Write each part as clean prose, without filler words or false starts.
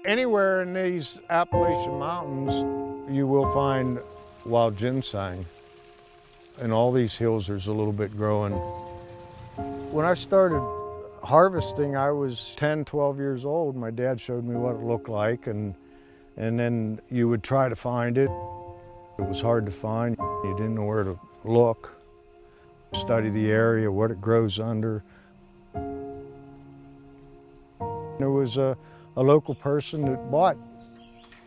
Anywhere in these Appalachian Mountains, you will find wild ginseng. In all these hills, there's a little bit growing. When I started harvesting, I was 10, 12 years old. My dad showed me what it looked like, and then you would try to find it. It was hard to find. You didn't know where to look. Study the area, what it grows under. There was a local person that bought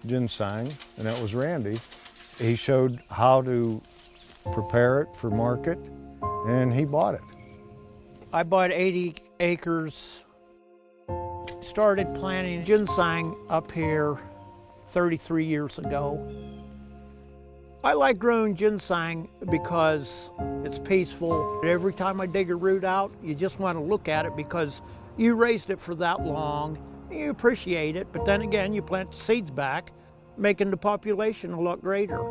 ginseng, and that was Randy. He showed how to prepare it for market, and he bought it. I bought 80 acres, started planting ginseng up here 33 years ago. I like growing ginseng because it's peaceful. Every time I dig a root out, you just want to look at it because you raised it for that long, and you appreciate it, but then again, you plant the seeds back, making the population a lot greater.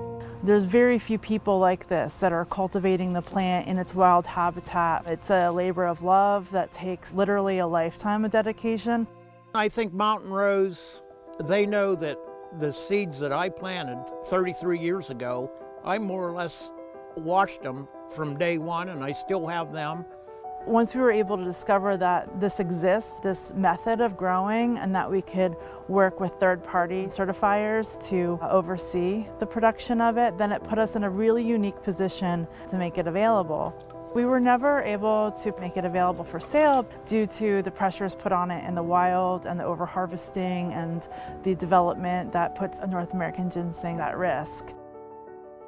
There's very few people like this that are cultivating the plant in its wild habitat. It's a labor of love that takes literally a lifetime of dedication. I think mountain rose, they know that the seeds that I planted 33 years ago, I more or less watched them from day one, and I still have them. Once we were able to discover that this exists, this method of growing, and that we could work with third-party certifiers to oversee the production of it, then it put us in a really unique position to make it available. We were never able to make it available for sale due to the pressures put on it in the wild and the overharvesting and the development that puts a North American ginseng at risk.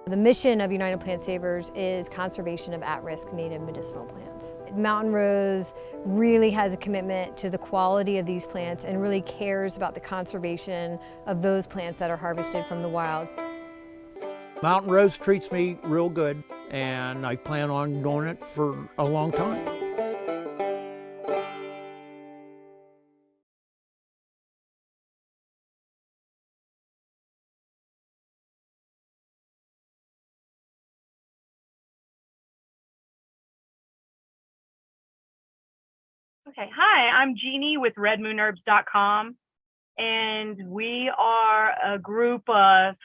The mission of United Plant Savers is conservation of at-risk native medicinal plants. Mountain Rose really has a commitment to the quality of these plants and really cares about the conservation of those plants that are harvested from the wild. Mountain Rose treats me real good, and I plan on doing it for a long time. Okay, hi, I'm Jeannie with redmoonherbs.com, and we are a group of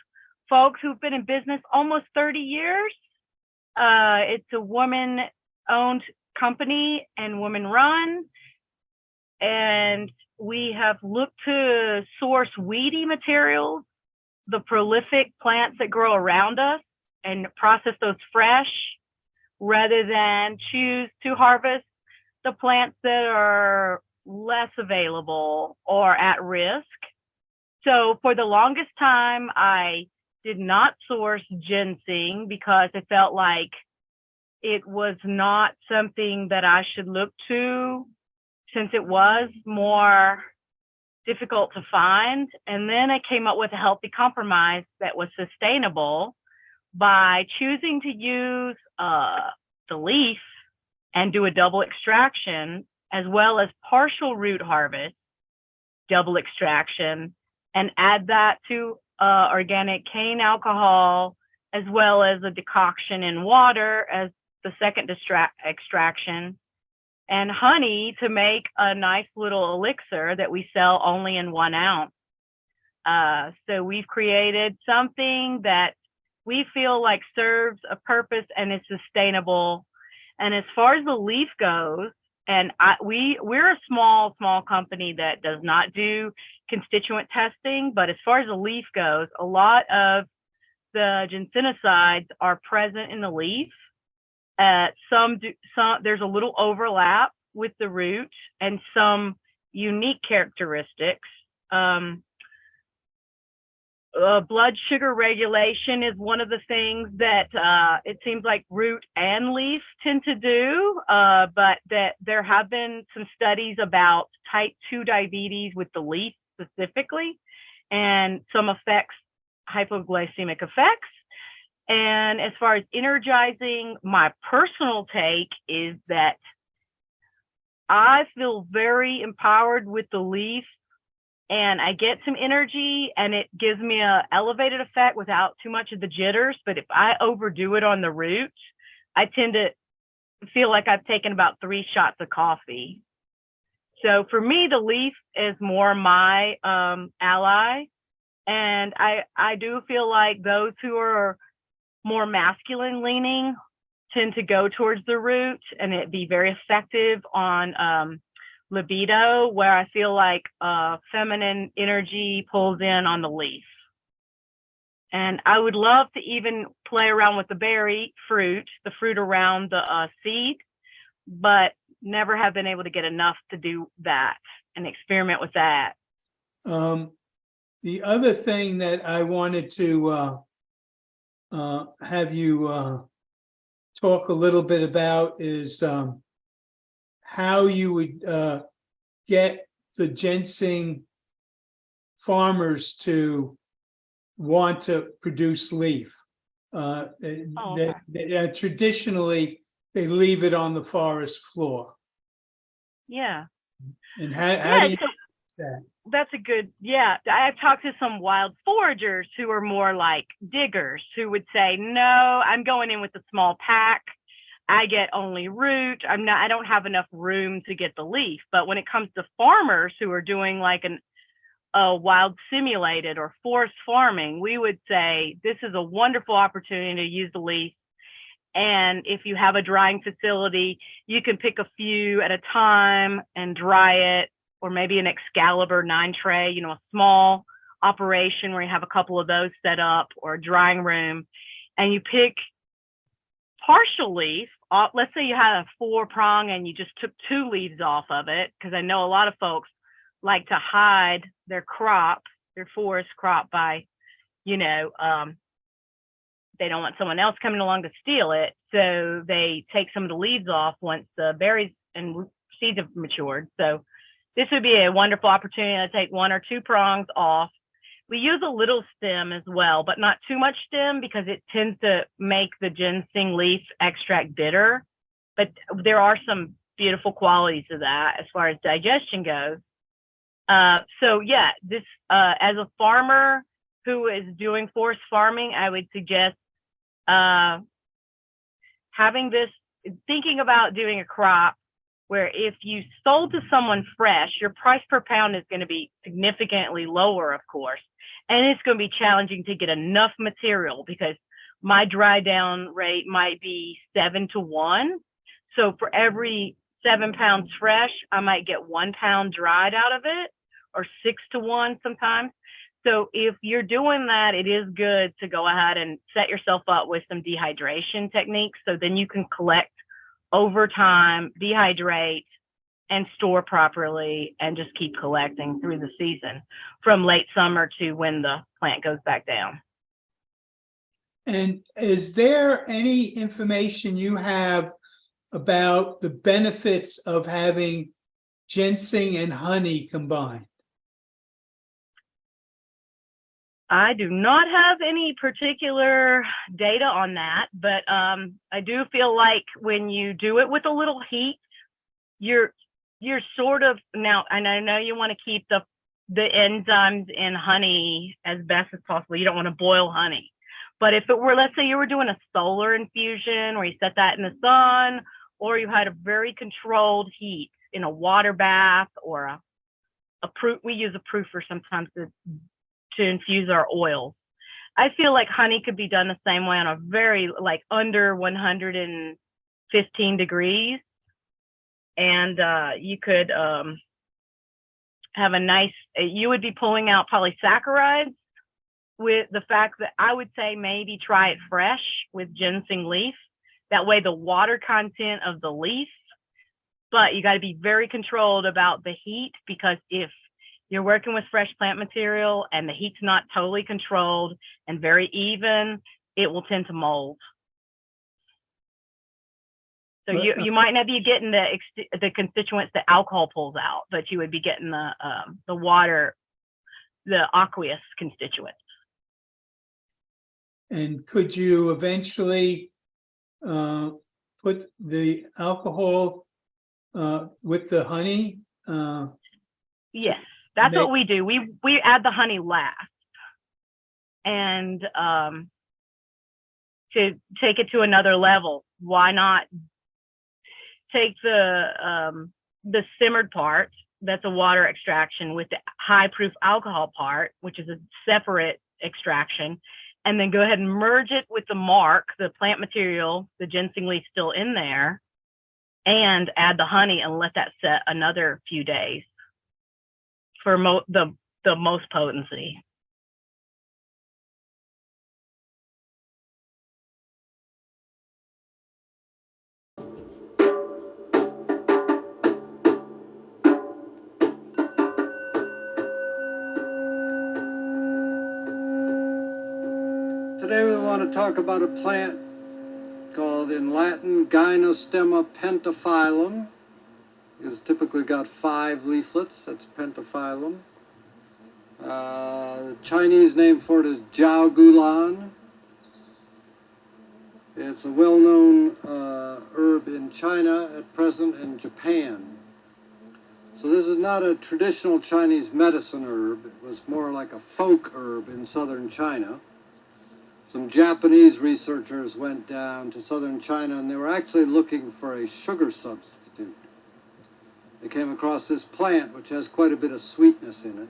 folks who've been in business almost 30 years. It's a woman-owned company and woman-run, and we have looked to source weedy materials, the prolific plants that grow around us, and process those fresh, rather than choose to harvest the plants that are less available or at risk. So for the longest time, I did not source ginseng because I felt like it was not something that I should look to, since it was more difficult to find. And then I came up with a healthy compromise that was sustainable by choosing to use the leaf and do a double extraction, as well as partial root harvest, double extraction, and add that to organic cane alcohol, as well as a decoction in water as the second extraction, and honey to make a nice little elixir that we sell only in 1 ounce. So we've created something that we feel like serves a purpose and is sustainable. And as far as the leaf goes, and we're a small company that does not do constituent testing, but as far as the leaf goes, a lot of the ginsenosides are present in the leaf. Some there's a little overlap with the root and some unique characteristics. Blood sugar regulation is one of the things that it seems like root and leaf tend to do, but that there have been some studies about type 2 diabetes with the leaf specifically, and some effects, hypoglycemic effects. And as far as energizing, my personal take is that I feel very empowered with the leaf, and I get some energy, and it gives me an elevated effect without too much of the jitters. But if I overdo it on the root, I tend to feel like I've taken about 3 shots of coffee. So for me, the leaf is more my ally. And I do feel like those who are more masculine leaning tend to go towards the root, and it be very effective on libido, where I feel like feminine energy pulls in on the leaf. And I would love to even play around with the berry fruit, the fruit around the seed, but never have been able to get enough to do that and experiment with that. The other thing that I wanted to have you talk a little bit about is how you would get the ginseng farmers to want to produce leaf. Traditionally, they leave it on the forest floor. Yeah. And how do you so do that? that's a good, yeah. I've talked to some wild foragers who are more like diggers who would say, no, I'm going in with a small pack. I get only root. I don't have enough room to get the leaf. But when it comes to farmers who are doing like a wild simulated or forest farming, we would say this is a wonderful opportunity to use the leaf. And if you have a drying facility, you can pick a few at a time and dry it, or maybe an Excalibur 9 tray, a small operation where you have a couple of those set up, or a drying room, and you pick partial leaf. Let's say you had a 4-prong and you just took 2 leaves off of it, because I know a lot of folks like to hide their crop, their forest crop, by, they don't want someone else coming along to steal it. So they take some of the leaves off once the berries and seeds have matured. So this would be a wonderful opportunity to take 1 or 2 prongs off. We use a little stem as well, but not too much stem, because it tends to make the ginseng leaf extract bitter. But there are some beautiful qualities of that as far as digestion goes. So yeah, this as a farmer who is doing forest farming, I would suggest having this, thinking about doing a crop where if you sold to someone fresh, your price per pound is going to be significantly lower, of course. And it's going to be challenging to get enough material, because my dry down rate might be 7 to 1. So for every 7 pounds fresh, I might get 1 pound dried out of it, or 6 to 1 sometimes. So if you're doing that, it is good to go ahead and set yourself up with some dehydration techniques, so then you can collect over time, dehydrate, and store properly, and just keep collecting through the season from late summer to when the plant goes back down. And is there any information you have about the benefits of having ginseng and honey combined? I do not have any particular data on that, but I do feel like when you do it with a little heat, you're sort of, now, and I know you want to keep the enzymes in honey as best as possible. You don't want to boil honey. But if it were, let's say you were doing a solar infusion where you set that in the sun, or you had a very controlled heat in a water bath, or a proof, we use a proofer sometimes to infuse our oil. I feel like honey could be done the same way on a very, like, under 115 degrees. And you could have a nice, you would be pulling out polysaccharides, with the fact that I would say maybe try it fresh with ginseng leaf. That way the water content of the leaf, but you got to be very controlled about the heat, because if you're working with fresh plant material and the heat's not totally controlled and very even, it will tend to mold. So you might not be getting the constituents that alcohol pulls out, but you would be getting the water, the aqueous constituents. And could you eventually put the alcohol with the honey? Yes, that's what we do. We add the honey last, and to take it to another level, why not take the simmered part that's a water extraction with the high proof alcohol part, which is a separate extraction, and then go ahead and merge it with the marc, the plant material, the ginseng leaf still in there, and add the honey and let that set another few days for the most potency. Today we want to talk about a plant called in Latin Gynostemma pentaphyllum. It's typically got 5 leaflets, that's pentaphyllum. The Chinese name for it is Jiao Gulan. It's a well-known herb in China at present and Japan. So this is not a traditional Chinese medicine herb. It was more like a folk herb in southern China. Some Japanese researchers went down to southern China and they were actually looking for a sugar substitute. They came across this plant which has quite a bit of sweetness in it.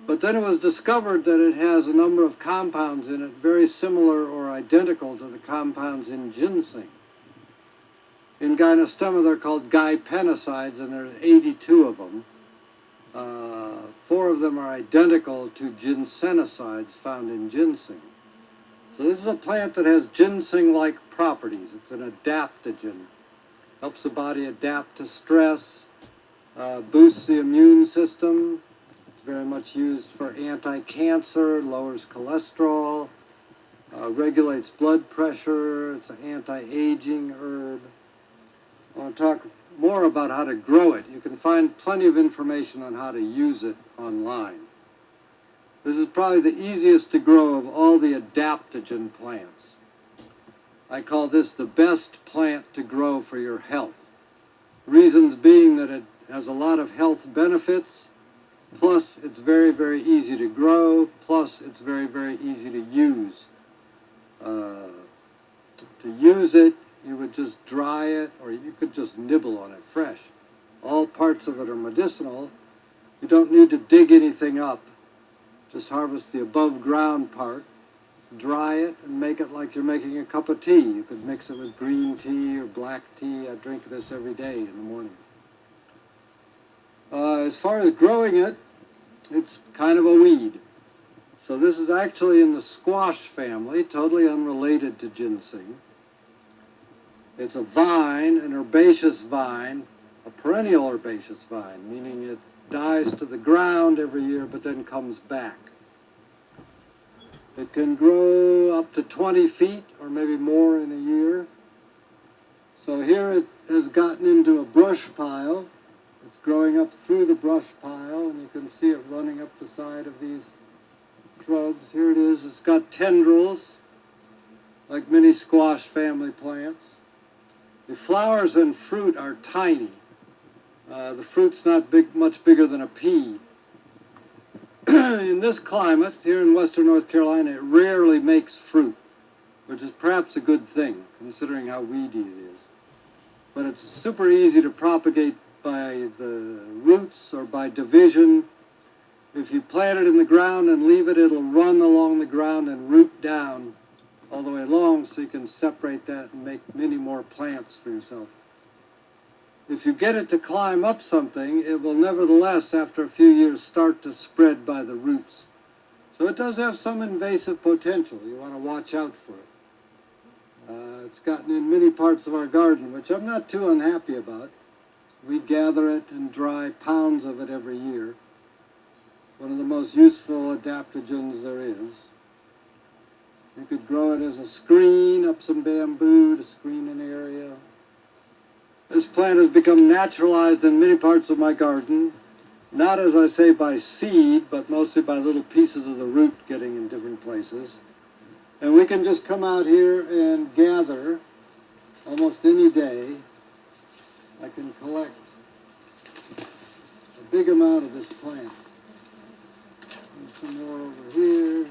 But then it was discovered that it has a number of compounds in it very similar or identical to the compounds in ginseng. In Gynostemma they're called gypenicides and there's 82 of them. 4 of them are identical to ginsenicides found in ginseng. So this is a plant that has ginseng-like properties. It's an adaptogen. Helps the body adapt to stress, boosts the immune system. It's very much used for anti-cancer, lowers cholesterol, regulates blood pressure. It's an anti-aging herb. I want to talk more about how to grow it. You can find plenty of information on how to use it online. This is probably the easiest to grow of all the adaptogen plants. I call this the best plant to grow for your health. Reasons being that it has a lot of health benefits, plus it's very, very easy to grow, plus it's very, very easy to use. To use it, you would just dry it, or you could just nibble on it fresh. All parts of it are medicinal. You don't need to dig anything up. Just harvest the above ground part, dry it, and make it like you're making a cup of tea. You could mix it with green tea or black tea. I drink this every day in the morning. As far as growing it, it's kind of a weed. So this is actually in the squash family, totally unrelated to ginseng. It's a vine, an herbaceous vine, a perennial herbaceous vine, meaning it dies to the ground every year but then comes back. It can grow up to 20 feet or maybe more in a year. So here it has gotten into a brush pile. It's growing up through the brush pile and you can see it running up the side of these shrubs. Here it is. It's got tendrils like many squash family plants. The flowers and fruit are tiny. The fruit's not much bigger than a pea. In this climate, here in western North Carolina, it rarely makes fruit, which is perhaps a good thing, considering how weedy it is. But it's super easy to propagate by the roots or by division. If you plant it in the ground and leave it, it'll run along the ground and root down all the way along, so you can separate that and make many more plants for yourself. If you get it to climb up something, it will nevertheless, after a few years, start to spread by the roots. So it does have some invasive potential. You want to watch out for it. It's gotten in many parts of our garden, which I'm not too unhappy about. We gather it and dry pounds of it every year. One of the most useful adaptogens there is. You could grow it as a screen, up some bamboo to screen an area. This plant has become naturalized in many parts of my garden, not as I say by seed, but mostly by little pieces of the root getting in different places. And we can just come out here and gather almost any day. I can collect a big amount of this plant. And some more over here.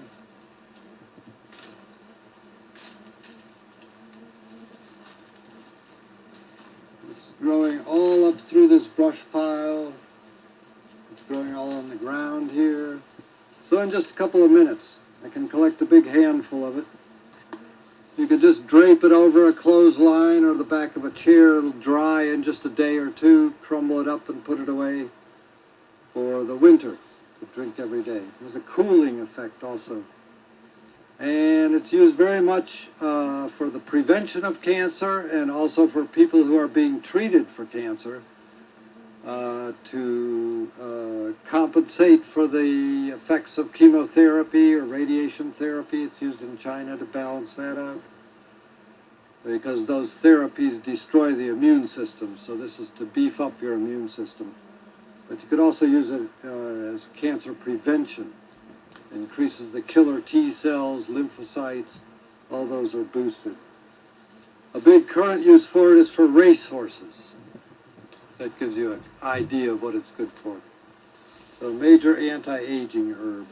It's growing all up through this brush pile. couple of minutes. I can collect a big handful of it. You can just drape it over a clothesline or the back of a chair. It'll dry in just a day or two, crumble it up and put it away for the winter to drink every day. There's a cooling effect also. And it's used very much for the prevention of cancer and also for people who are being treated for cancer to compensate for the effects of chemotherapy or radiation therapy. It's used in China to balance that out because those therapies destroy the immune system. So this is to beef up your immune system. But you could also use it as cancer prevention. It increases the killer T cells, lymphocytes, all those are boosted. A big current use for it is for racehorses. That gives you an idea of what it's good for. So major anti-aging herb.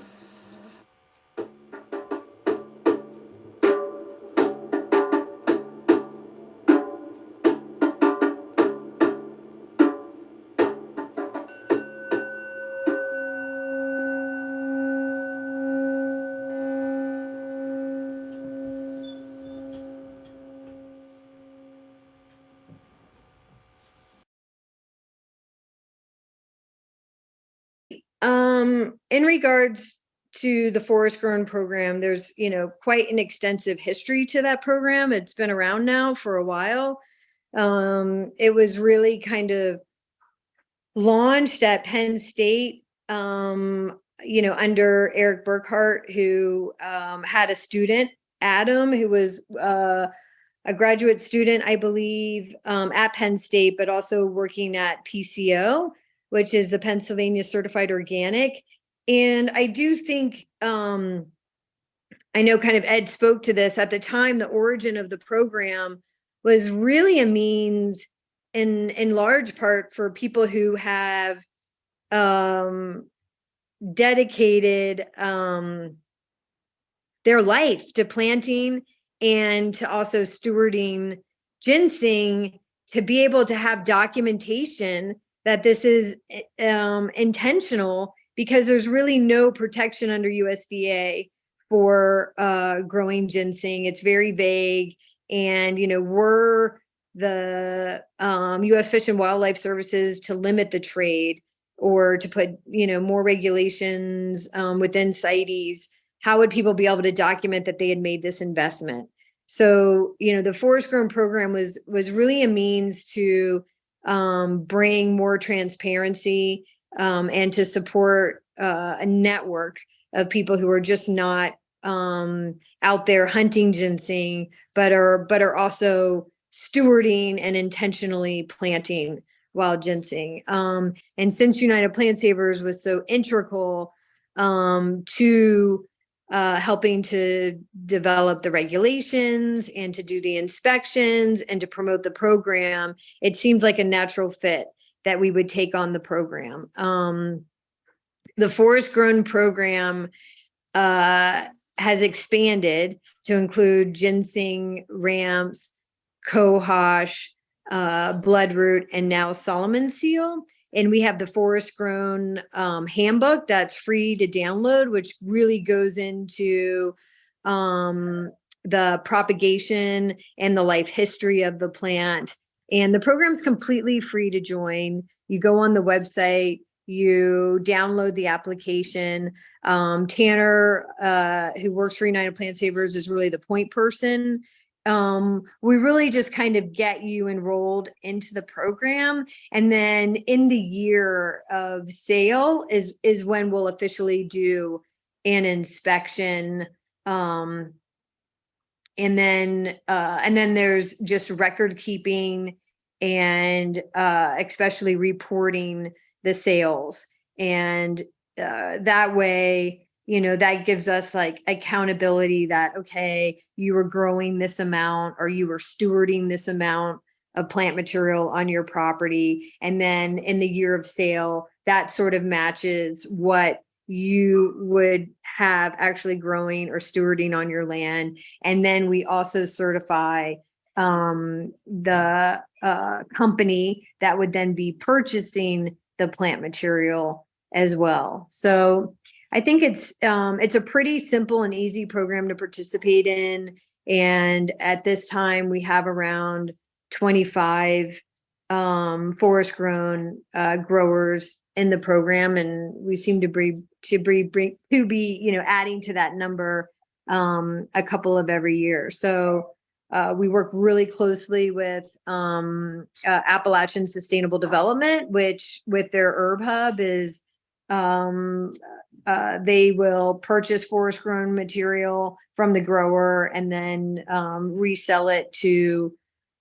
In regards to the forest grown program, there's, quite an extensive history to that program. It's been around now for a while. It was really kind of launched at Penn State, under Eric Burkhart, who had a student, Adam, who was a graduate student, I believe, at Penn State, but also working at PCO, which is the Pennsylvania Certified Organic. And I do think, I know kind of Ed spoke to this at the time, the origin of the program was really a means in large part for people who have dedicated their life to planting and to also stewarding ginseng, to be able to have documentation that this is intentional, because there's really no protection under USDA for growing ginseng. It's very vague. And, we're the U.S. Fish and Wildlife Services to limit the trade or to put, more regulations within CITES. How would people be able to document that they had made this investment? So, the forest grown program was really a means to bring more transparency and to support a network of people who are just not out there hunting ginseng, but are also stewarding and intentionally planting wild ginseng. And since United Plant Savers was so integral to helping to develop the regulations and to do the inspections and to promote the program, it seemed like a natural fit that we would take on the program. The Forest Grown program has expanded to include ginseng, ramps, cohosh, bloodroot, and now Solomon seal. And we have the Forest Grown handbook that's free to download, which really goes into the propagation and the life history of the plant. And the program's completely free to join. You go on the website, you download the application. Tanner, who works for United Plant Savers, is really the point person. We really just kind of get you enrolled into the program. And then in the year of sale is when we'll officially do an inspection. And then there's just record keeping and especially reporting the sales. And that way, that gives us like accountability that, okay, you were growing this amount or you were stewarding this amount of plant material on your property. And then in the year of sale, that sort of matches what you would have actually growing or stewarding on your land. And then we also certify the company that would then be purchasing the plant material as well. So I think it's a pretty simple and easy program to participate in. And at this time, we have around 25 forest grown growers in the program, and we seem to be adding to that number a couple of every year. So we work really closely with Appalachian Sustainable Development, which with their herb hub is they will purchase forest grown material from the grower and then resell it to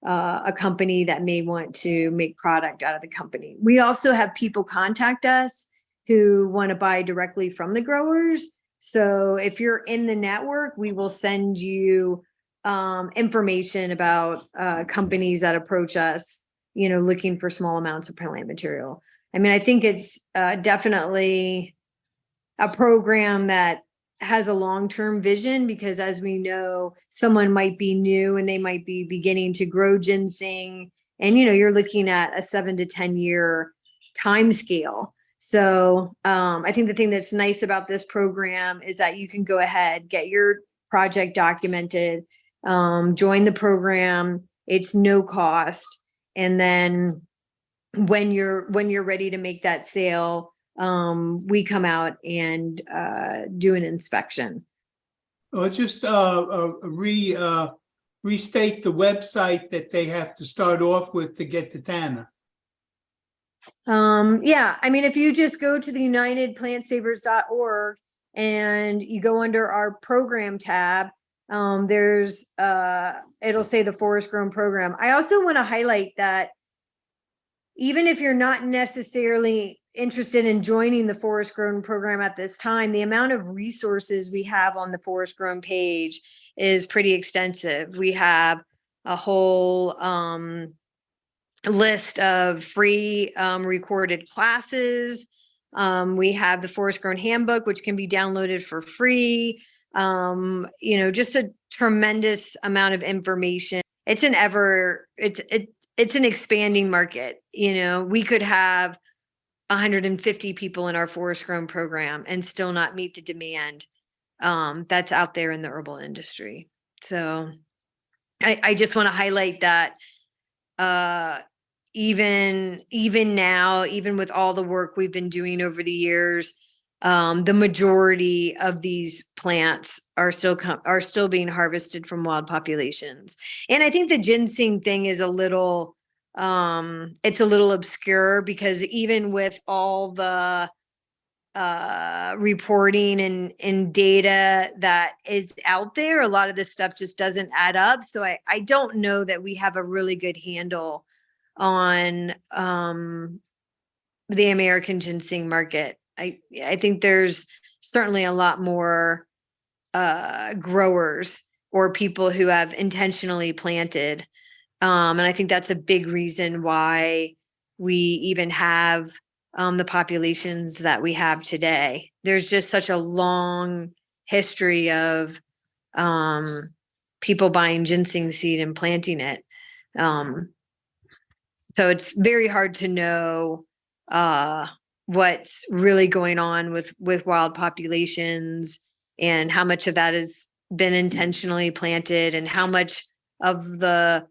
a company that may want to make product out of the company. We also have people contact us who want to buy directly from the growers. So if you're in the network, we will send you information about companies that approach us, looking for small amounts of plant material. I mean, I think it's definitely a program that has a long-term vision, because as we know, someone might be new and they might be beginning to grow ginseng, and you're looking at a 7 to 10 year time scale. So I think the thing that's nice about this program is that you can go ahead, get your project documented, join the program. It's no cost, and then when you're ready to make that sale, we come out and do an inspection. Or just restate the website that they have to start off with to get to Tanner. Yeah, I mean, if you just go to the unitedplantsavers.org and you go under our program tab, there's it'll say the Forest Grown program. I also want to highlight that even if you're not necessarily interested in joining the Forest Grown program at this time, the amount of resources we have on the Forest Grown page is pretty extensive. We have a whole list of free recorded classes. We have the Forest Grown Handbook, which can be downloaded for free. Just a tremendous amount of information. It's an expanding market. We could have 150 people in our Forest Grown program and still not meet the demand that's out there in the herbal industry. So I just want to highlight that even now, even with all the work we've been doing over the years, the majority of these plants are still being harvested from wild populations. And I think the ginseng thing is a little obscure, because even with all the reporting and data that is out there, a lot of this stuff just doesn't add up. So I don't know that we have a really good handle on the American ginseng market. I think there's certainly a lot more growers or people who have intentionally planted. And I think that's a big reason why we even have the populations that we have today. There's just such a long history of people buying ginseng seed and planting it. So it's very hard to know what's really going on with wild populations, and how much of that has been intentionally planted, and how much of the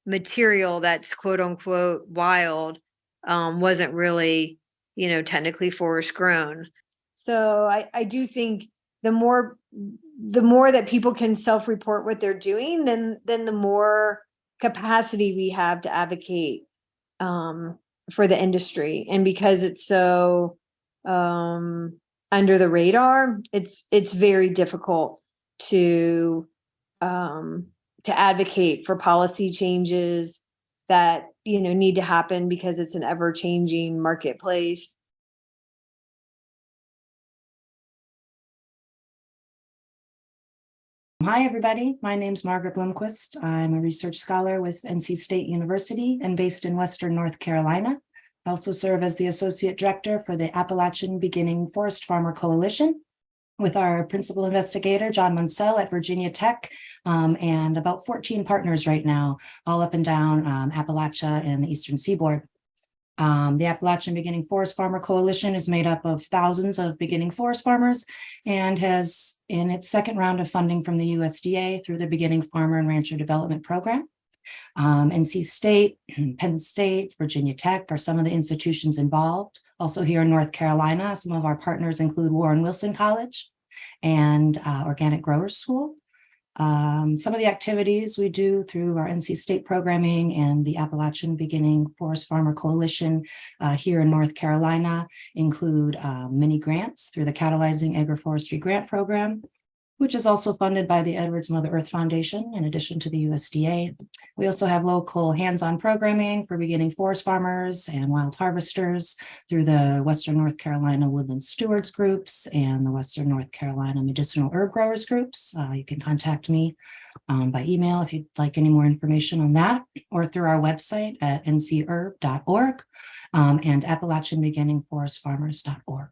material that's quote unquote wild wasn't really, technically forest grown. So I do think the more that people can self-report what they're doing, then the more capacity we have to advocate for the industry. And because it's so under the radar, it's very difficult to advocate for policy changes that need to happen, because it's an ever-changing marketplace. Hi, everybody. My name's Margaret Blomquist. I'm a research scholar with NC State University and based in Western North Carolina. I also serve as the Associate Director for the Appalachian Beginning Forest Farmer Coalition, with our principal investigator, John Munsell at Virginia Tech, and about 14 partners right now, all up and down Appalachia and the Eastern Seaboard. The Appalachian Beginning Forest Farmer Coalition is made up of thousands of beginning forest farmers and has in its second round of funding from the USDA through the Beginning Farmer and Rancher Development Program. NC State, Penn State, Virginia Tech are some of the institutions involved. Also here in North Carolina, some of our partners include Warren Wilson College and Organic Growers School. Some of the activities we do through our NC State programming and the Appalachian Beginning Forest Farmer Coalition here in North Carolina include mini grants through the Catalyzing Agroforestry Grant Program, which is also funded by the Edwards Mother Earth Foundation, in addition to the USDA. We also have local hands-on programming for beginning forest farmers and wild harvesters through the Western North Carolina Woodland Stewards groups and the Western North Carolina Medicinal Herb Growers groups. You can contact me by email if you'd like any more information on that, or through our website at ncherb.org and appalachianbeginningforestfarmers.org.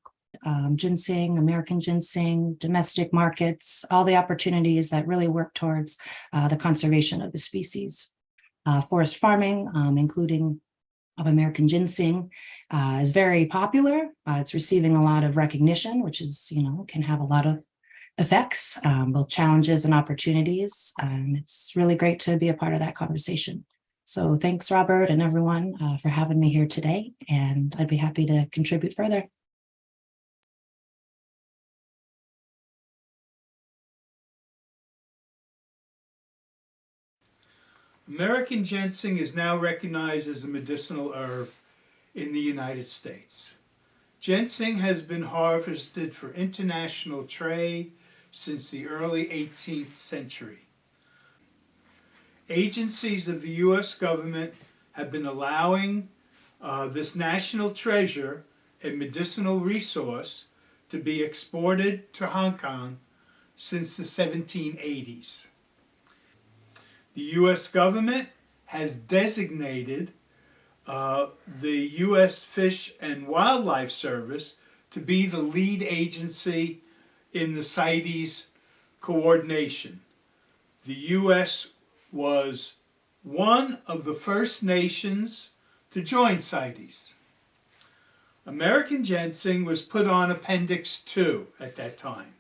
Ginseng, American ginseng, domestic markets, all the opportunities that really work towards the conservation of the species. Forest farming, including of American ginseng, is very popular. It's receiving a lot of recognition, which is, can have a lot of effects, both challenges and opportunities. It's really great to be a part of that conversation. So thanks, Robert, and everyone for having me here today, and I'd be happy to contribute further. American ginseng is now recognized as a medicinal herb in the United States. Ginseng has been harvested for international trade since the early 18th century. Agencies of the U.S. government have been allowing this national treasure and medicinal resource to be exported to Hong Kong since the 1780s. The U.S. government has designated the U.S. Fish and Wildlife Service to be the lead agency in the CITES coordination. The U.S. was one of the first nations to join CITES. American ginseng was put on Appendix 2 at that time.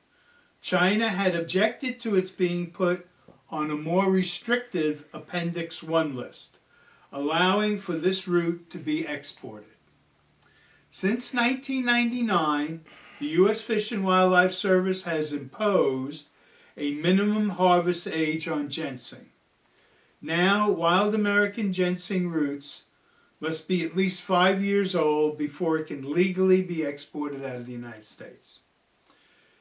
China had objected to its being put on a more restrictive Appendix 1 list, allowing for this root to be exported. Since 1999, the U.S. Fish and Wildlife Service has imposed a minimum harvest age on ginseng. Now, wild American ginseng roots must be at least 5 years old before it can legally be exported out of the United States.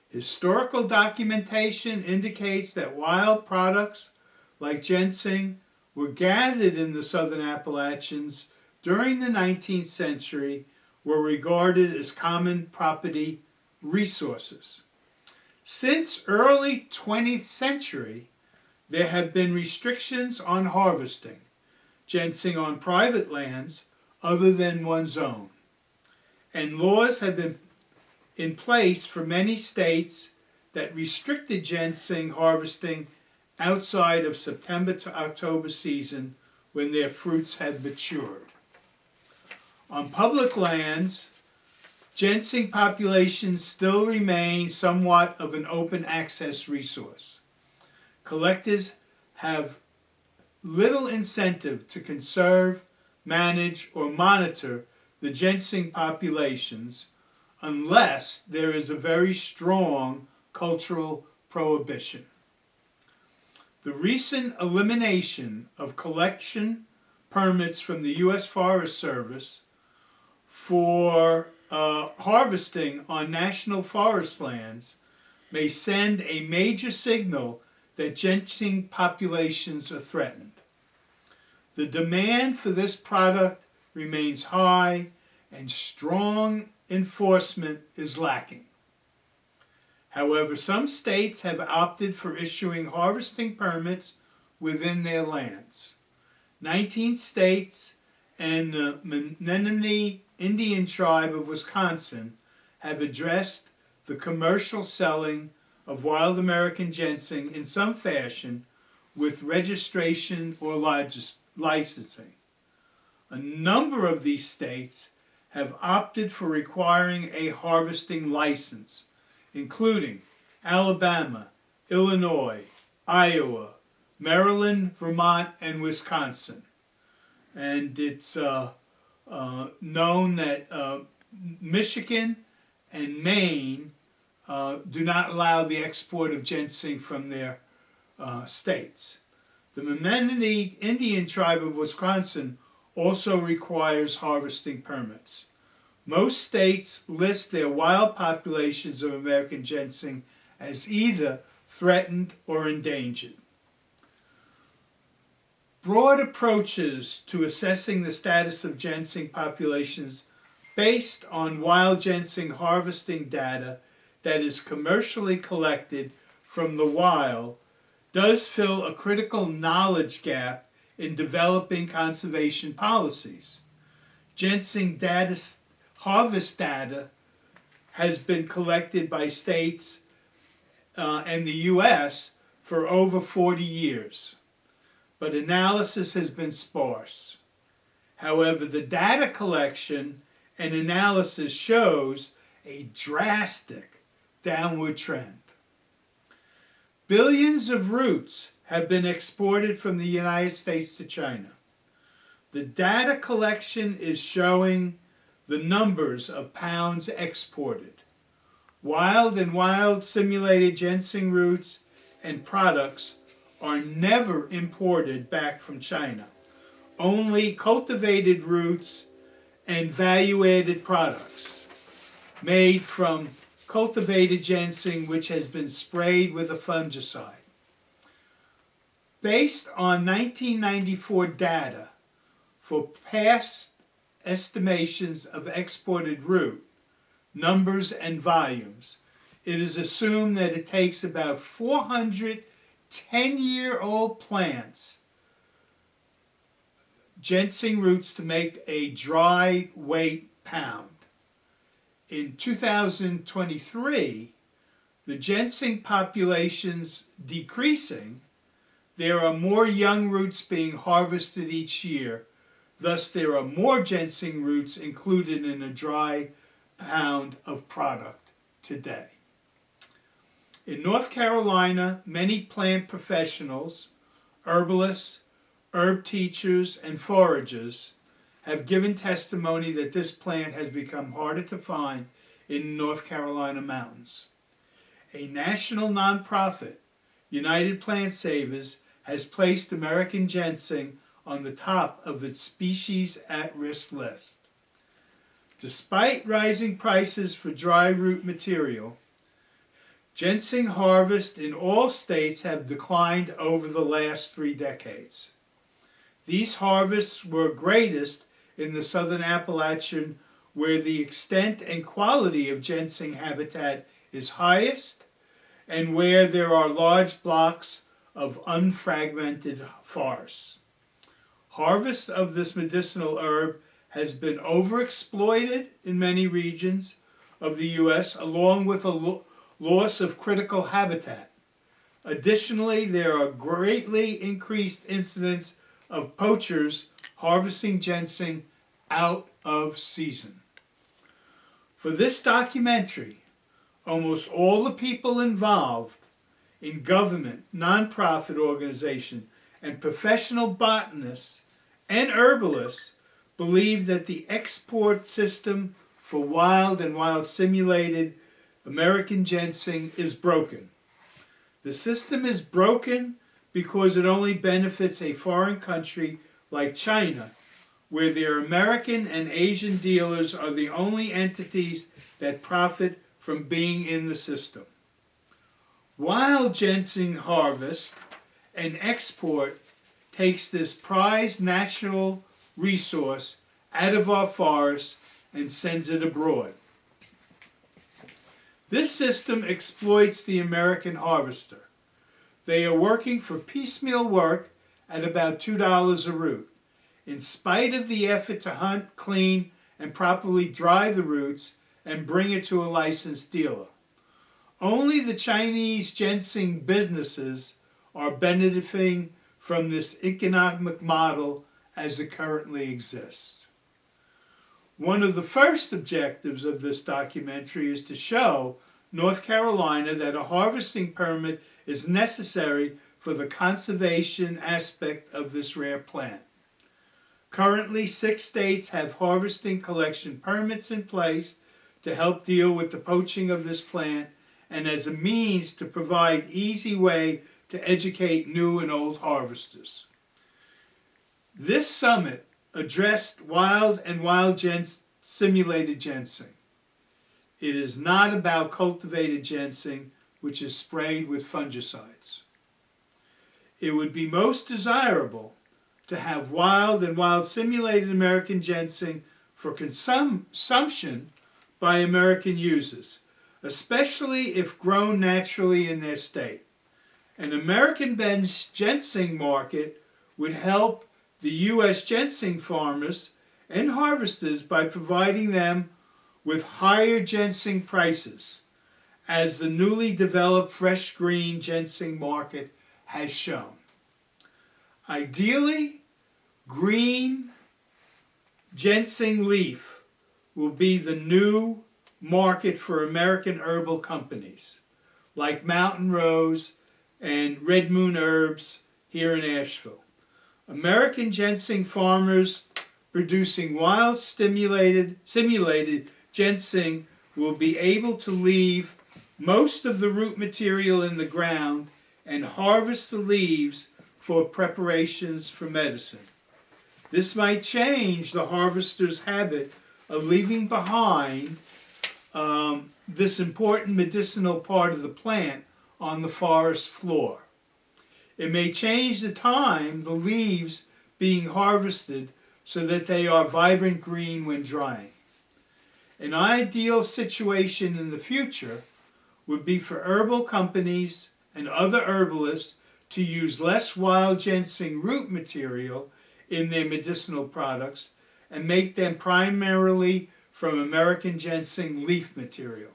Historical documentation indicates that wild products like ginseng were gathered in the southern Appalachians during the 19th century, were regarded as common property resources. Since early 20th century, there have been restrictions on harvesting ginseng on private lands other than one's own, and laws have been in place for many states that restricted ginseng harvesting outside of September to October season when their fruits had matured. On public lands, ginseng populations still remain somewhat of an open access resource. Collectors have little incentive to conserve, manage, or monitor the ginseng populations unless there is a very strong cultural prohibition. The recent elimination of collection permits from the U.S. Forest Service for harvesting on national forest lands may send a major signal that ginseng populations are threatened. The demand for this product remains high and strong enforcement is lacking. However, some states have opted for issuing harvesting permits within their lands. 19 states and the Mennonite Indian tribe of Wisconsin have addressed the commercial selling of wild American ginseng in some fashion with registration or licensing. A number of these states have opted for requiring a harvesting license, including Alabama, Illinois, Iowa, Maryland, Vermont, and Wisconsin. And it's known that Michigan and Maine do not allow the export of ginseng from their states. The Mennonite Indian tribe of Wisconsin also requires harvesting permits. Most states list their wild populations of American ginseng as either threatened or endangered. Broad approaches to assessing the status of ginseng populations based on wild ginseng harvesting data that is commercially collected from the wild does fill a critical knowledge gap in developing conservation policies. Ginseng harvest data has been collected by states and the U.S. for over 40 years, but analysis has been sparse. However, the data collection and analysis shows a drastic downward trend. Billions of roots have been exported from the United States to China. The data collection is showing the numbers of pounds exported. Wild and wild simulated ginseng roots and products are never imported back from China. Only cultivated roots and value-added products made from cultivated ginseng which has been sprayed with a fungicide. Based on 1994 data for past estimations of exported root numbers and volumes, it is assumed that it takes about 400 10-year-old plants, ginseng roots, to make a dry weight pound. In 2023, the ginseng population's decreasing. There are more young roots being harvested each year. Thus, there are more ginseng roots included in a dry pound of product today. In North Carolina, many plant professionals, herbalists, herb teachers, and foragers have given testimony that this plant has become harder to find in the North Carolina mountains. A national nonprofit, United Plant Savers, has placed American ginseng on the top of its species at-risk list. Despite rising prices for dry root material, ginseng harvests in all states have declined over the last 3 decades. These harvests were greatest in the southern Appalachian, where the extent and quality of ginseng habitat is highest and where there are large blocks of unfragmented forests. Harvest of this medicinal herb has been overexploited in many regions of the U.S., along with a loss of critical habitat. Additionally, there are greatly increased incidents of poachers harvesting ginseng out of season. For this documentary, almost all the people involved in government, nonprofit organization, and professional botanists and herbalists believe that the export system for wild and wild simulated American ginseng is broken. The system is broken because it only benefits a foreign country like China, where their American and Asian dealers are the only entities that profit from being in the system. Wild ginseng harvest and export takes this prized natural resource out of our forests and sends it abroad. This system exploits the American harvester. They are working for piecemeal work at about $2 a root. In spite of the effort to hunt, clean, and properly dry the roots and bring it to a licensed dealer. Only the Chinese ginseng businesses are benefiting from this economic model as it currently exists. One of the first objectives of this documentary is to show North Carolina that a harvesting permit is necessary for the conservation aspect of this rare plant. Currently, 6 states have harvesting collection permits in place to help deal with the poaching of this plant and as a means to provide easy way to educate new and old harvesters. This summit addressed wild and simulated ginseng. It is not about cultivated ginseng, which is sprayed with fungicides. It would be most desirable to have wild and simulated American ginseng for consumption by American users, especially if grown naturally in their state. An American ginseng market would help the U.S. ginseng farmers and harvesters by providing them with higher ginseng prices, as the newly developed fresh green ginseng market has shown. Ideally, green ginseng leaf will be the new market for American herbal companies like Mountain Rose and Red Moon Herbs here in Asheville. American ginseng farmers producing wild simulated ginseng will be able to leave most of the root material in the ground and harvest the leaves for preparations for medicine. This might change the harvester's habit of leaving behind this important medicinal part of the plant on the forest floor. It may change the time the leaves being harvested so that they are vibrant green when drying. An ideal situation in the future would be for herbal companies and other herbalists to use less wild ginseng root material in their medicinal products and make them primarily from American ginseng leaf material.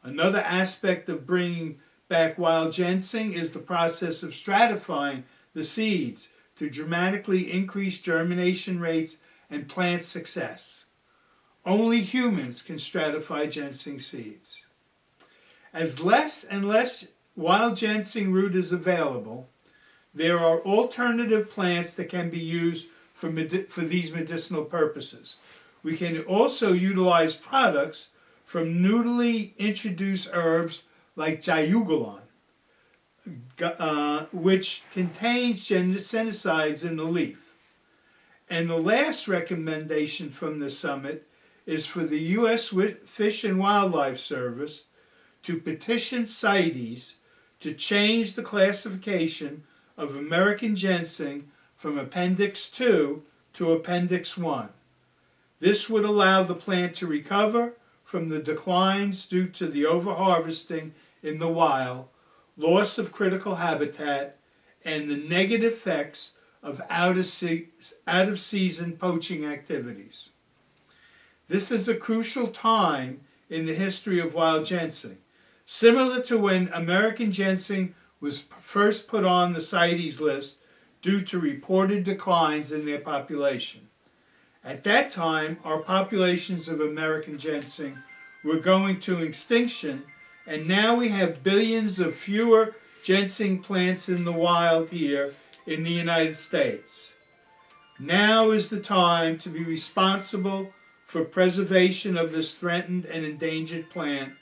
Another aspect of bringing back wild ginseng is the process of stratifying the seeds to dramatically increase germination rates and plant success. Only humans can stratify ginseng seeds. As less and less wild ginseng root is available, there are alternative plants that can be used for these medicinal purposes. We can also utilize products from newly introduced herbs like jayugulan, which contains ginsenicides in the leaf. And the last recommendation from the summit is for the U.S. Fish and Wildlife Service to petition CITES to change the classification of American ginseng from Appendix 2 to Appendix 1. This would allow the plant to recover from the declines due to the overharvesting in the wild, loss of critical habitat, and the negative effects of out-of-season poaching activities. This is a crucial time in the history of wild ginseng, similar to when American ginseng was first put on the CITES list due to reported declines in their population. At that time, our populations of American ginseng were going to extinction, and now we have billions of fewer ginseng plants in the wild here in the United States. Now is the time to be responsible for preservation of this threatened and endangered plant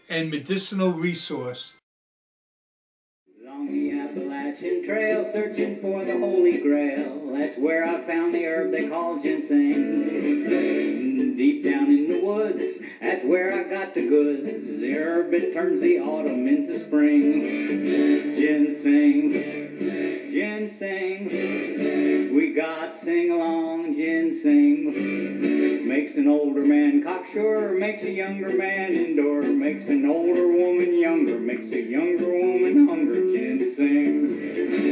and medicinal resource. On the Appalachian Trail, searching for the Holy Grail. That's where I found the herb they call ginseng. Deep down in the woods, that's where I got the goods. The herb, it turns the autumn into spring. Ginseng, ginseng. We got sing-along ginseng. Makes an older man cocksure, makes a younger man endure, makes an older woman younger, makes a younger woman hungry. Ginseng.